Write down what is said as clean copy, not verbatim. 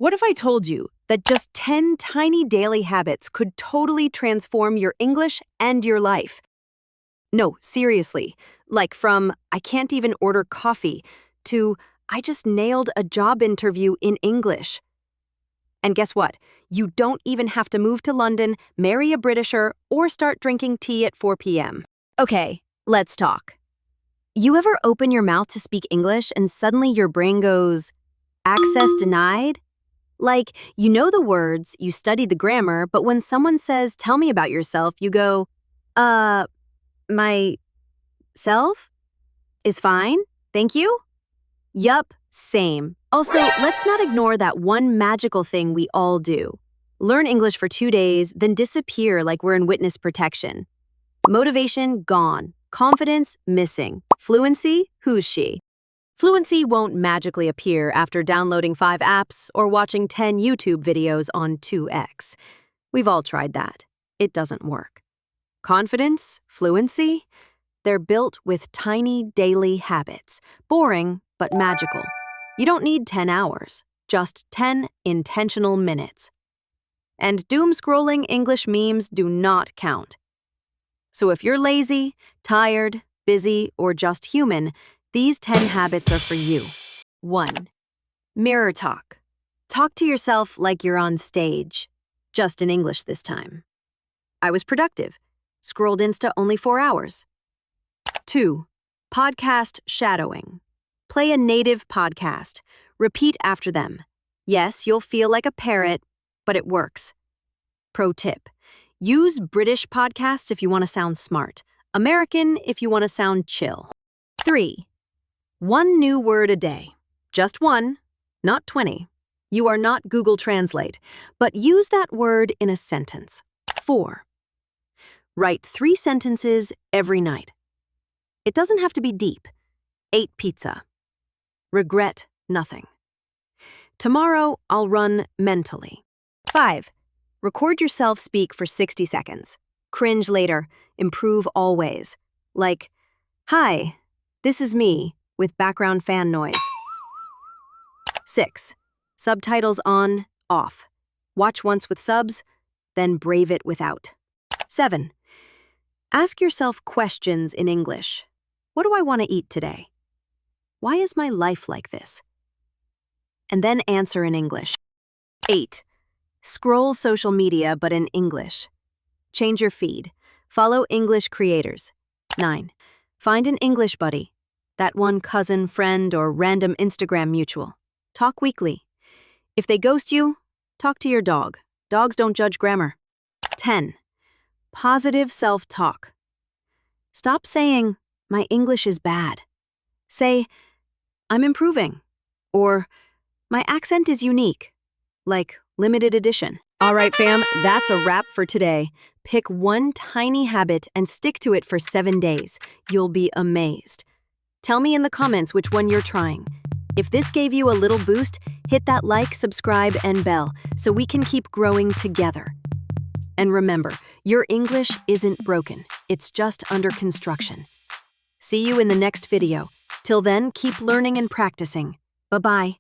What if I told you that just 10 tiny daily habits could totally transform your English and your life? No, seriously. Like from I can't even order coffee to I just nailed a job interview in English. And guess what? You don't even have to move to London, marry a Britisher, or start drinking tea at 4 p.m. Okay, let's talk. You ever open your mouth to speak English and suddenly your brain goes, access denied? Like, you know the words, you studied the grammar, but when someone says, tell me about yourself, you go, myself? Is fine, thank you? Yup, same. Also, let's not ignore that one magical thing we all do. Learn English for 2 days, then disappear like we're in witness protection. Motivation, gone. Confidence, missing. Fluency, who's she? Fluency won't magically appear after downloading 5 apps or watching 10 YouTube videos on 2x. We've all tried that. It doesn't work. Confidence, fluency, they're built with tiny daily habits. Boring, but magical. You don't need 10 hours, just 10 intentional minutes. And doom-scrolling English memes do not count. So if you're lazy, tired, busy, or just human, these 10 habits are for you. 1. Mirror talk. Talk to yourself like you're on stage, just in English this time. I was productive. Scrolled Insta only 4 hours. 2. Podcast shadowing. Play a native podcast. Repeat after them. Yes, you'll feel like a parrot, but it works. Pro tip. Use British podcasts if you want to sound smart. American if you want to sound chill. 3. 1 new word a day. Just 1, not 20. You are not Google Translate, but use that word in a sentence. 4. Write 3 sentences every night. It doesn't have to be deep. 8 pizza. Regret nothing. Tomorrow, I'll run mentally. 5. Record yourself speak for 60 seconds. Cringe later. Improve always. Like, hi, this is me, with background fan noise. 6. Subtitles on, off. Watch once with subs, then brave it without. 7. Ask yourself questions in English. What do I want to eat today? Why is my life like this? And then answer in English. 8. Scroll social media but in English. Change your feed. Follow English creators. 9. Find an English buddy. That one cousin, friend, or random Instagram mutual. Talk weekly. If they ghost you, talk to your dog. Dogs don't judge grammar. 10. Positive self-talk. Stop saying, my English is bad. Say, I'm improving. Or, my accent is unique. Like limited edition. All right, fam, that's a wrap for today. Pick one tiny habit and stick to it for 7 days. You'll be amazed. Tell me in the comments which one you're trying. If this gave you a little boost, hit that like, subscribe, and bell so we can keep growing together. And remember, your English isn't broken. It's just under construction. See you in the next video. Till then, keep learning and practicing. Bye-bye.